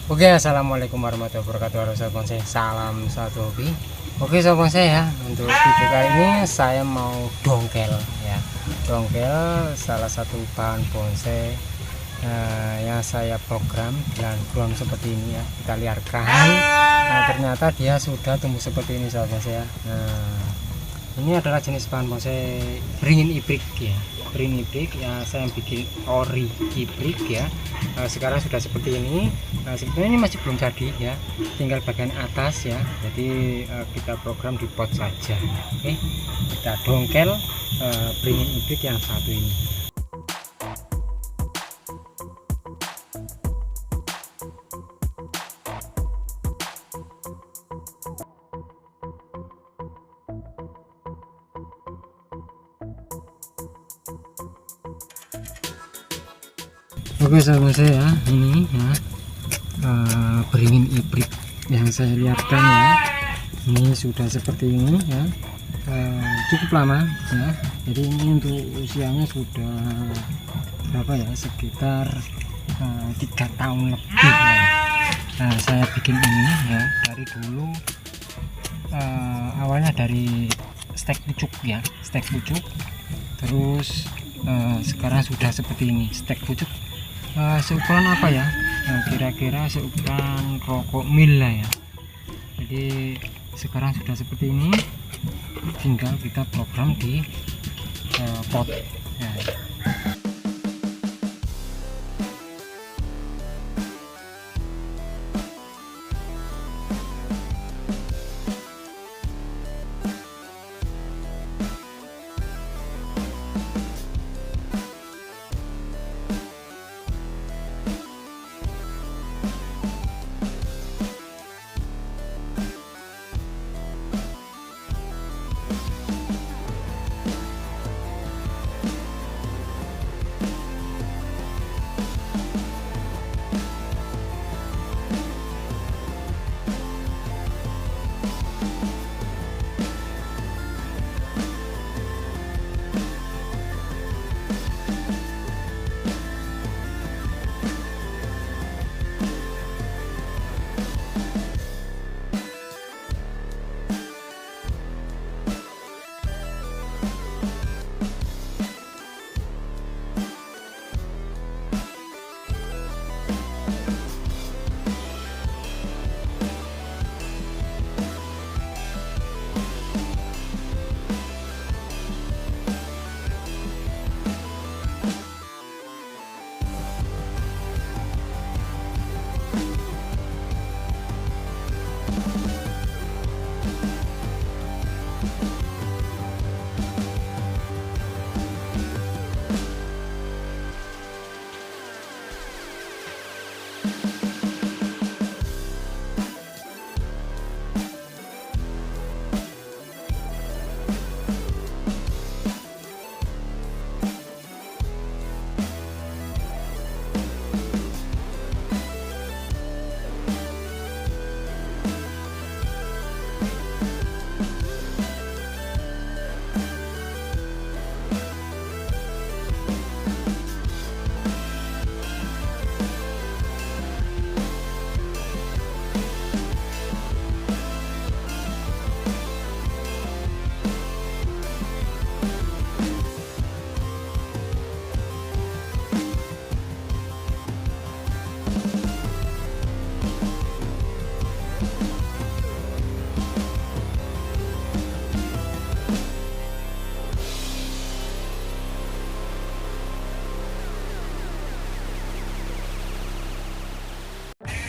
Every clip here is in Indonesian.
Oke, assalamualaikum warahmatullahi wabarakatuh. Halo sobat bonsai, salam satu hobi. Oke sobat bonsai ya, untuk video kali ini saya mau dongkel ya. Dongkel salah satu bahan bonsai yang saya program dan ground seperti ini ya, kita liarkan. Nah, ternyata dia sudah tumbuh seperti ini sobat bonsai ya. Nah, ini adalah jenis bahan bonsai beringin ibrik ya. Beringin ibrik ya, saya bikin ori ibrik ya. Sekarang sudah seperti ini. Sebenarnya ini masih belum jadi ya, tinggal bagian atas ya. Jadi kita program di pot saja. Oke, kita dongkel beringin ibrik yang satu ini. Oke sahabat saya, ini ya beringin ibrik yang saya lihatkan ya. Ini sudah seperti ini ya, cukup lama ya. Jadi ini untuk usianya sudah berapa ya, sekitar 3 tahun lebih ya. Nah, saya bikin ini ya dari dulu, awalnya dari stek pucuk ya, stek pucuk. Terus sekarang sudah seperti ini, stek pucuk. Seukuran apa ya, kira-kira seukuran rokok mil lah ya. Jadi sekarang sudah seperti ini, tinggal kita program di pot ya.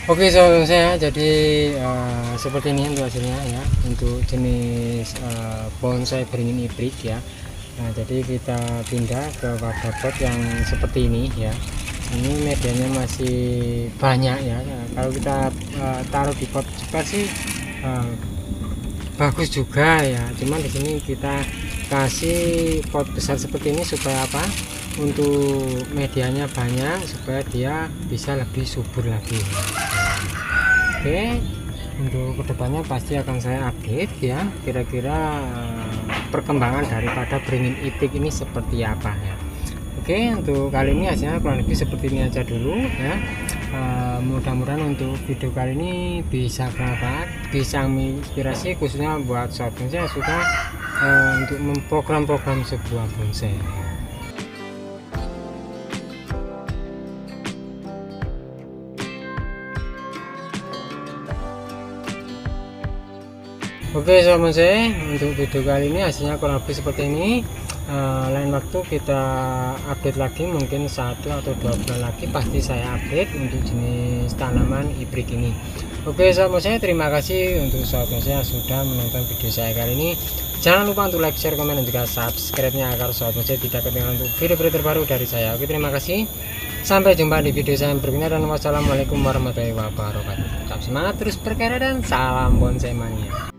Oke sobat saya, jadi seperti ini untuk hasilnya ya, untuk jenis bonsai beringin ibrik ya. Nah, jadi kita pindah ke wadah pot yang seperti ini ya. Ini medianya masih banyak ya. Nah, kalau kita taruh di pot besar sih bagus juga ya. Cuman di sini kita kasih pot besar seperti ini supaya apa? Untuk medianya banyak, supaya dia bisa lebih subur lagi. Oke, untuk kedepannya pasti akan saya update ya, kira-kira perkembangan daripada beringin ibrik ini seperti apa ya. Oke, untuk kali ini hasilnya kurang lebih seperti ini aja dulu ya. Mudah-mudahan untuk video kali ini bisa bermanfaat, bisa menginspirasi khususnya buat sobat bonsai yang suka untuk memprogram-program sebuah bonsai. Oke sobat bonsai, untuk video kali ini hasilnya kurang lebih seperti ini. Lain waktu kita update lagi, mungkin 1 atau 2 bulan lagi pasti saya update untuk jenis tanaman hibrid ini. Oke sobat bonsai, terima kasih untuk sobat bonsai yang sudah menonton video saya kali ini. Jangan lupa untuk like, share, komen, dan juga subscribe-nya agar sobat bonsai tidak ketinggalan untuk video-video terbaru dari saya. Oke, terima kasih, sampai jumpa di video saya berikutnya, dan wassalamualaikum warahmatullahi wabarakatuh. Tetap semangat, terus berkarya, dan salam bonsai mania.